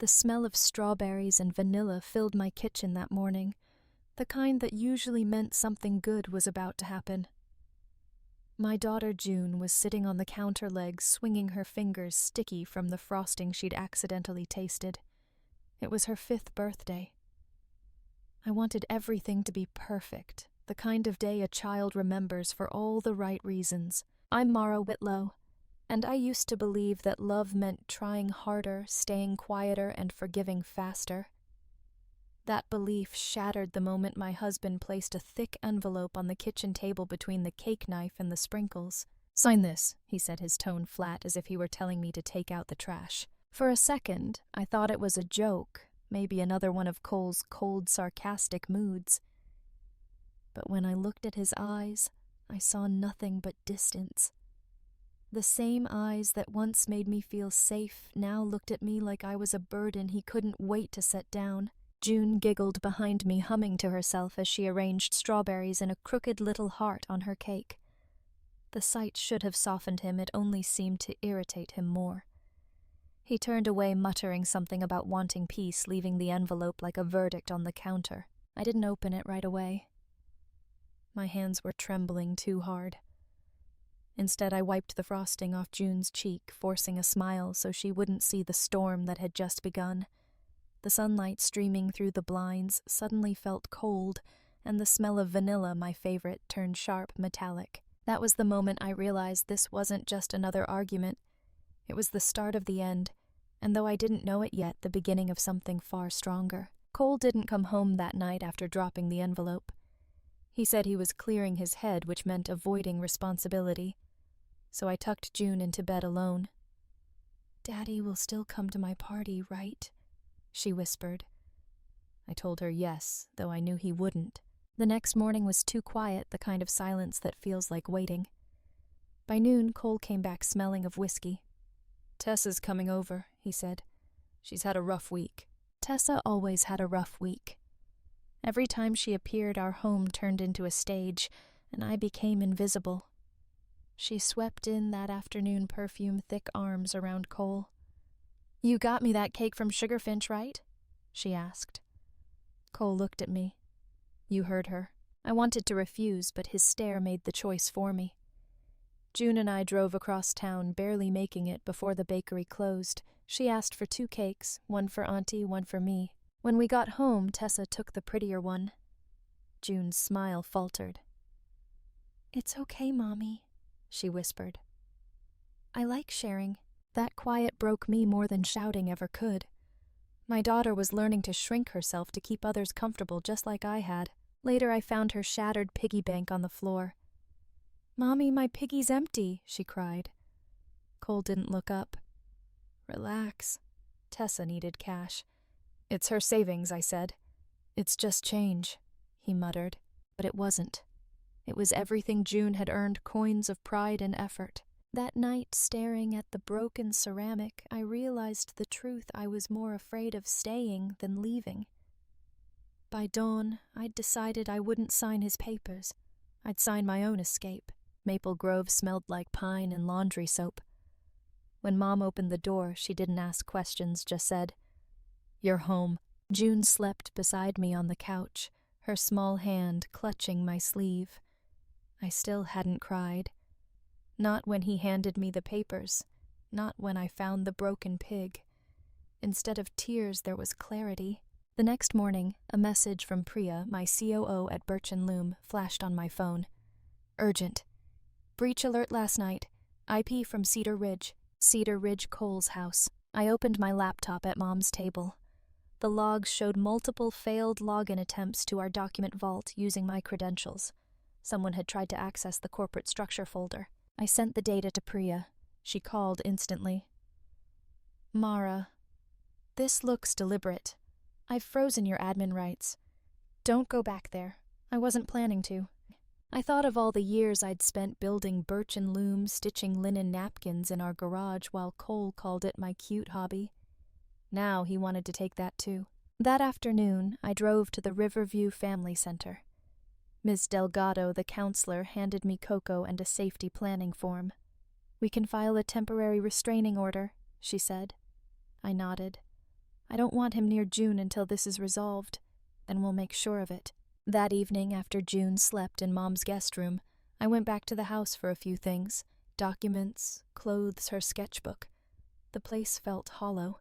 The smell of strawberries and vanilla filled my kitchen that morning, the kind that usually meant something good was about to happen. My daughter June was sitting on the counter legs, swinging her fingers sticky from the frosting she'd accidentally tasted. It was her 5th birthday. I wanted everything to be perfect, the kind of day a child remembers for all the right reasons. I'm Mara Whitlow, and I used to believe that love meant trying harder, staying quieter, and forgiving faster. That belief shattered the moment my husband placed a thick envelope on the kitchen table between the cake knife and the sprinkles. "Sign this," he said, his tone flat as if he were telling me to take out the trash. For a second, I thought it was a joke, maybe another one of Cole's cold, sarcastic moods. But when I looked at his eyes, I saw nothing but distance. The same eyes that once made me feel safe now looked at me like I was a burden he couldn't wait to set down. June giggled behind me, humming to herself as she arranged strawberries in a crooked little heart on her cake. The sight should have softened him, it only seemed to irritate him more. He turned away, muttering something about wanting peace, leaving the envelope like a verdict on the counter. I didn't open it right away. My hands were trembling too hard. Instead, I wiped the frosting off June's cheek, forcing a smile so she wouldn't see the storm that had just begun. The sunlight streaming through the blinds suddenly felt cold, and the smell of vanilla, my favorite, turned sharp metallic. That was the moment I realized this wasn't just another argument. It was the start of the end, and though I didn't know it yet, the beginning of something far stronger. Cole didn't come home that night after dropping the envelope. He said he was clearing his head, which meant avoiding responsibility. So I tucked June into bed alone. "Daddy will still come to my party, right?" she whispered. I told her yes, though I knew he wouldn't. The next morning was too quiet, the kind of silence that feels like waiting. By noon, Cole came back smelling of whiskey. "Tessa's coming over," he said. "She's had a rough week." Tessa always had a rough week. Every time she appeared, our home turned into a stage, and I became invisible. She swept in that afternoon perfume-thick arms around Cole. "You got me that cake from Sugarfinch, right?" she asked. Cole looked at me. You heard her. I wanted to refuse, but his stare made the choice for me. June and I drove across town, barely making it before the bakery closed. She asked for 2 cakes, one for Auntie, one for me. When we got home, Tessa took the prettier one. June's smile faltered. "It's okay, Mommy," she whispered. "I like sharing." That quiet broke me more than shouting ever could. My daughter was learning to shrink herself to keep others comfortable just like I had. Later I found her shattered piggy bank on the floor. "Mommy, my piggy's empty," she cried. Cole didn't look up. "Relax." Tessa needed cash. "It's her savings," I said. "It's just change," he muttered. But it wasn't. It was everything June had earned, coins of pride and effort. That night, staring at the broken ceramic, I realized the truth. I was more afraid of staying than leaving. By dawn, I'd decided I wouldn't sign his papers. I'd sign my own escape. Maple Grove smelled like pine and laundry soap. When Mom opened the door, she didn't ask questions, just said, "You're home." June slept beside me on the couch, her small hand clutching my sleeve. I still hadn't cried. Not when he handed me the papers, not when I found the broken pig. Instead of tears, there was clarity. The next morning, a message from Priya, my COO at Birch and Loom, flashed on my phone. "Urgent. Breach alert last night. IP from Cedar Ridge Cole's house." I opened my laptop at Mom's table. The logs showed multiple failed login attempts to our document vault using my credentials. Someone had tried to access the corporate structure folder. I sent the data to Priya. She called instantly. "Mara, this looks deliberate. I've frozen your admin rights. Don't go back there. I wasn't planning to." I thought of all the years I'd spent building Birch and Loom, stitching linen napkins in our garage while Cole called it my cute hobby. Now he wanted to take that too. That afternoon, I drove to the Riverview Family Center. Ms. Delgado, the counselor, handed me cocoa and a safety planning form. "We can file a temporary restraining order," she said. I nodded. I don't want him near June until this is resolved. Then we'll make sure of it. That evening, after June slept in Mom's guest room, I went back to the house for a few things. Documents, clothes, her sketchbook. The place felt hollow.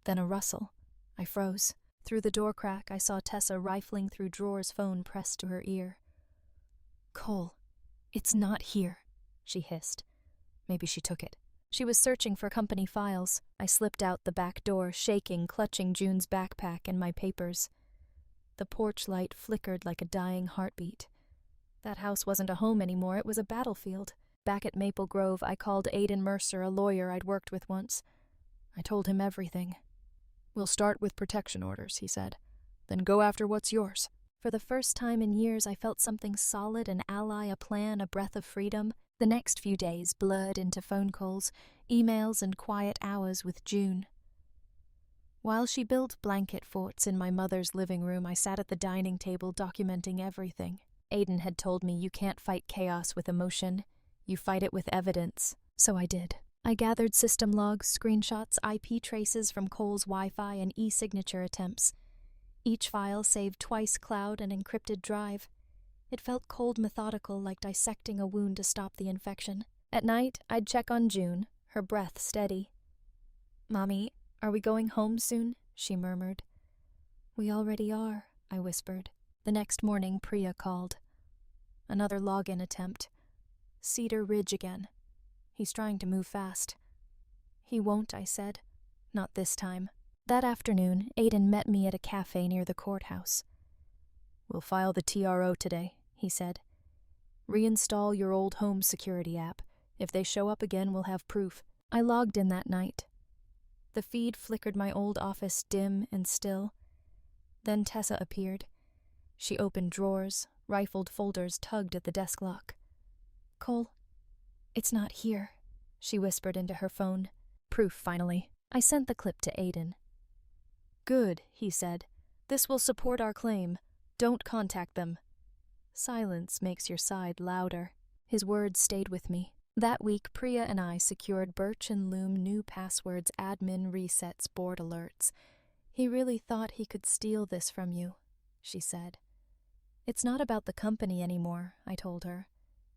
Then a rustle. I froze. Through the door crack, I saw Tessa rifling through drawers, phone pressed to her ear. "Cole, it's not here," she hissed. Maybe she took it. She was searching for company files. I slipped out the back door, shaking, clutching June's backpack and my papers. The porch light flickered like a dying heartbeat. That house wasn't a home anymore, it was a battlefield. Back at Maple Grove, I called Aiden Mercer, a lawyer I'd worked with once. I told him everything. "We'll start with protection orders," he said. "Then go after what's yours." For the first time in years, I felt something solid, an ally, a plan, a breath of freedom. The next few days blurred into phone calls, emails, and quiet hours with June. While she built blanket forts in my mother's living room, I sat at the dining table documenting everything. Aiden had told me, "You can't fight chaos with emotion. You fight it with evidence." So I did. I gathered system logs, screenshots, IP traces from Cole's Wi-Fi, and e-signature attempts. Each file saved twice cloud and encrypted drive. It felt cold, methodical, like dissecting a wound to stop the infection. At night, I'd check on June, her breath steady. "Mommy, are we going home soon?" she murmured. "We already are," I whispered. The next morning, Priya called. Another login attempt. Cedar Ridge again. "He's trying to move fast." "He won't," I said. "Not this time." That afternoon, Aiden met me at a cafe near the courthouse. "We'll file the TRO today," he said. "Reinstall your old home security app. If they show up again, we'll have proof." I logged in that night. The feed flickered my old office dim and still. Then Tessa appeared. She opened drawers, rifled folders, tugged at the desk lock. "Cole, it's not here," she whispered into her phone. Proof, finally. I sent the clip to Aiden. "Good," he said. "This will support our claim. Don't contact them." Silence makes your side louder. His words stayed with me. That week, Priya and I secured Birch and Loom new passwords, admin resets, board alerts. "He really thought he could steal this from you," she said. "It's not about the company anymore," I told her.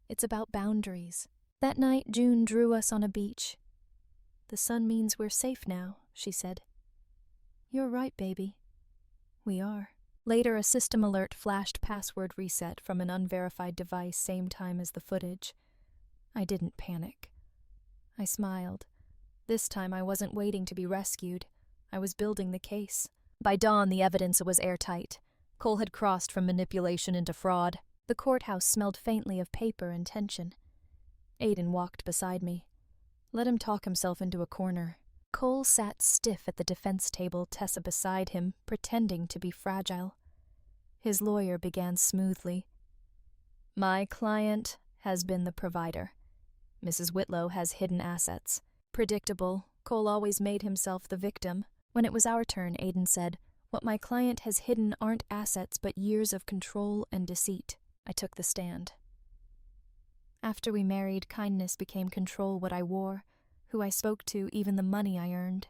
"It's about boundaries." That night, June drew us on a beach. "The sun means we're safe now," she said. "You're right, baby. We are." Later, a system alert flashed password reset from an unverified device same time as the footage. I didn't panic. I smiled. This time I wasn't waiting to be rescued. I was building the case. By dawn, the evidence was airtight. Cole had crossed from manipulation into fraud. The courthouse smelled faintly of paper and tension. Aiden walked beside me. Let him talk himself into a corner. Cole sat stiff at the defense table, Tessa beside him, pretending to be fragile. His lawyer began smoothly. "My client has been the provider. Mrs. Whitlow has hidden assets." Predictable, Cole always made himself the victim. When it was our turn, Aiden said, "What my client has hidden aren't assets but years of control and deceit." I took the stand. After we married, kindness became control, what I wore, who I spoke to, even the money I earned.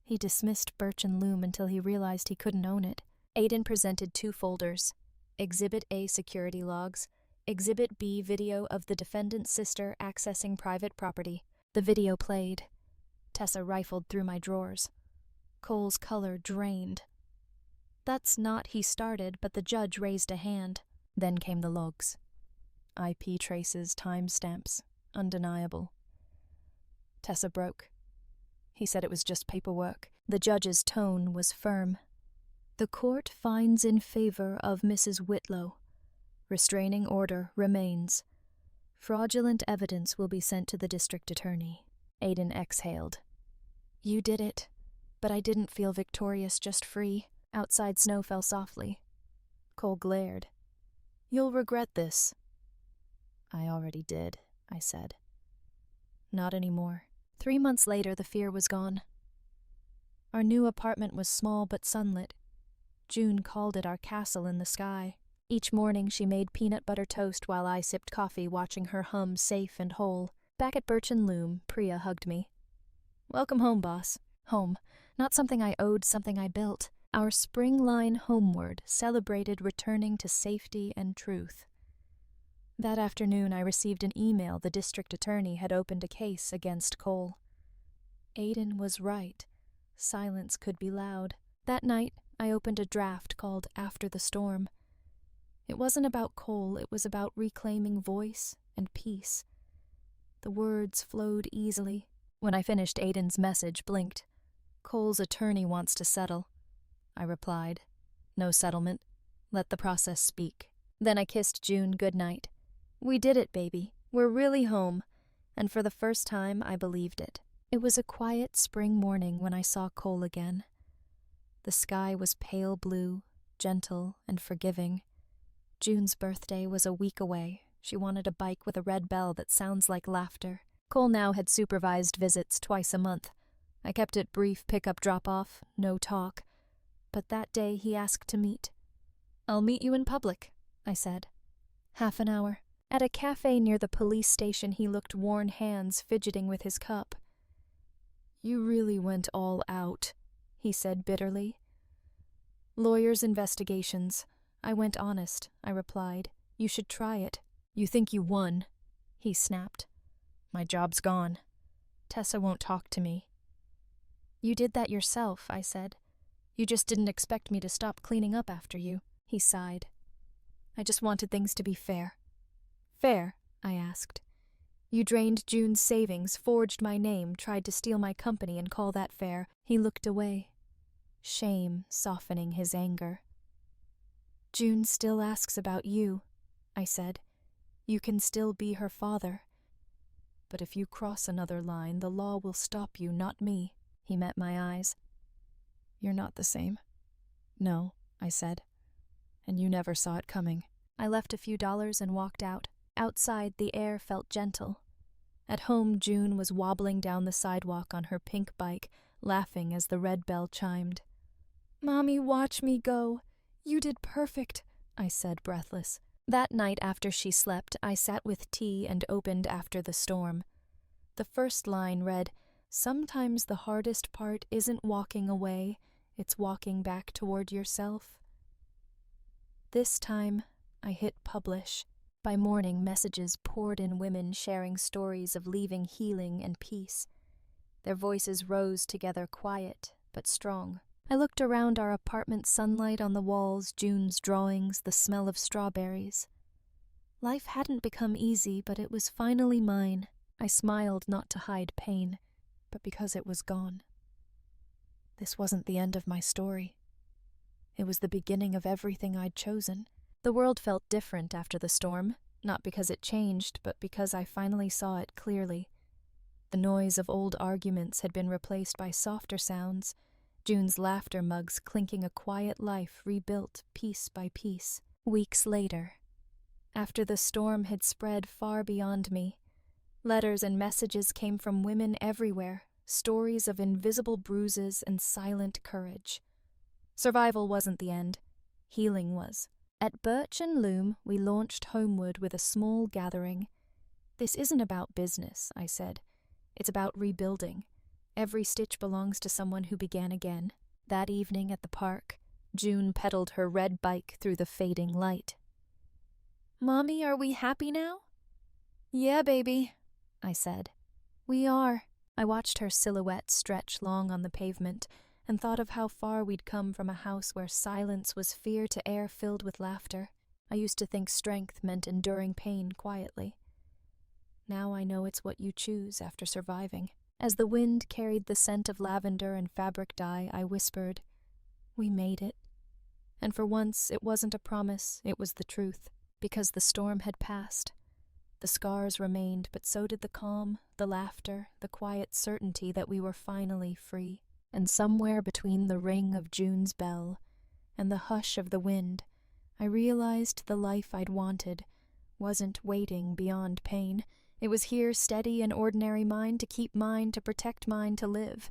He dismissed Birch and Loom until he realized he couldn't own it. Aiden presented 2 folders. Exhibit A security logs. Exhibit B video of the defendant's sister accessing private property. The video played. Tessa rifled through my drawers. Cole's color drained. "That's not," he started, but the judge raised a hand. Then came the logs. IP traces, timestamps, undeniable. Tessa broke. He said it was just paperwork. The judge's tone was firm. "The court finds in favor of Mrs. Whitlow. Restraining order remains. Fraudulent evidence will be sent to the district attorney." Aiden exhaled. "You did it, but I didn't feel victorious, just free." Outside, snow fell softly. Cole glared. "You'll regret this." "I already did," I said. "Not anymore." 3 months later, the fear was gone. Our new apartment was small but sunlit. June called it our castle in the sky. Each morning she made peanut butter toast while I sipped coffee, watching her hum safe and whole. Back at Birch and Loom, Priya hugged me. "Welcome home, boss." Home. Not something I owed, something I built. Our spring line homeward celebrated returning to safety and truth. That afternoon I received an email the district attorney had opened a case against Cole. Aiden was right. Silence could be loud. That night, I opened a draft called After the Storm. It wasn't about Cole, it was about reclaiming voice and peace. The words flowed easily. When I finished, Aiden's message blinked. Cole's attorney wants to settle. I replied. No settlement. Let the process speak. Then I kissed June goodnight. We did it, baby. We're really home. And for the first time, I believed it. It was a quiet spring morning when I saw Cole again. The sky was pale blue, gentle and forgiving. June's birthday was a week away. She wanted a bike with a red bell that sounds like laughter. Cole now had supervised visits twice a month. I kept it brief pickup drop-off, no talk. But that day he asked to meet. I'll meet you in public, I said. Half an hour. At a cafe near the police station he looked worn hands fidgeting with his cup. You really went all out, he said bitterly. Lawyers' investigations. I went honest, I replied. You should try it. You think you won, he snapped. My job's gone. Tessa won't talk to me. You did that yourself, I said. You just didn't expect me to stop cleaning up after you, he sighed. I just wanted things to be fair. Fair? I asked. You drained June's savings, forged my name, tried to steal my company and call that fair. He looked away, shame softening his anger. June still asks about you, I said. You can still be her father. But if you cross another line, the law will stop you, not me. He met my eyes. You're not the same. No, I said. And you never saw it coming. I left a few dollars and walked out. Outside, the air felt gentle. At home, June was wobbling down the sidewalk on her pink bike, laughing as the red bell chimed. Mommy, watch me go. You did perfect, I said, breathless. That night after she slept, I sat with tea and opened After the Storm. The first line read, Sometimes the hardest part isn't walking away, it's walking back toward yourself. This time, I hit publish. By morning, messages poured in, women sharing stories of leaving healing and peace. Their voices rose together, quiet but strong. I looked around our apartment, sunlight on the walls, June's drawings, the smell of strawberries. Life hadn't become easy, but it was finally mine. I smiled not to hide pain, but because it was gone. This wasn't the end of my story. It was the beginning of everything I'd chosen. The world felt different after the storm, not because it changed, but because I finally saw it clearly. The noise of old arguments had been replaced by softer sounds, June's laughter mugs clinking a quiet life rebuilt piece by piece. Weeks later, after the storm had spread far beyond me, letters and messages came from women everywhere, stories of invisible bruises and silent courage. Survival wasn't the end. Healing was. At Birch and Loom, we launched homeward with a small gathering. This isn't about business, I said. It's about rebuilding. Every stitch belongs to someone who began again. That evening at the park, June pedaled her red bike through the fading light. Mommy, are we happy now? Yeah, baby, I said. We are. I watched her silhouette stretch long on the pavement and thought of how far we'd come from a house where silence was fear to air filled with laughter. I used to think strength meant enduring pain quietly. Now I know it's what you choose after surviving. As the wind carried the scent of lavender and fabric dye, I whispered, We made it. And for once, it wasn't a promise, it was the truth. Because the storm had passed. The scars remained, but so did the calm, the laughter, the quiet certainty that we were finally free. And somewhere between the ring of June's bell and the hush of the wind, I realized the life I'd wanted wasn't waiting beyond pain. It was here, steady and ordinary, mine to keep, mine to protect, mine to live.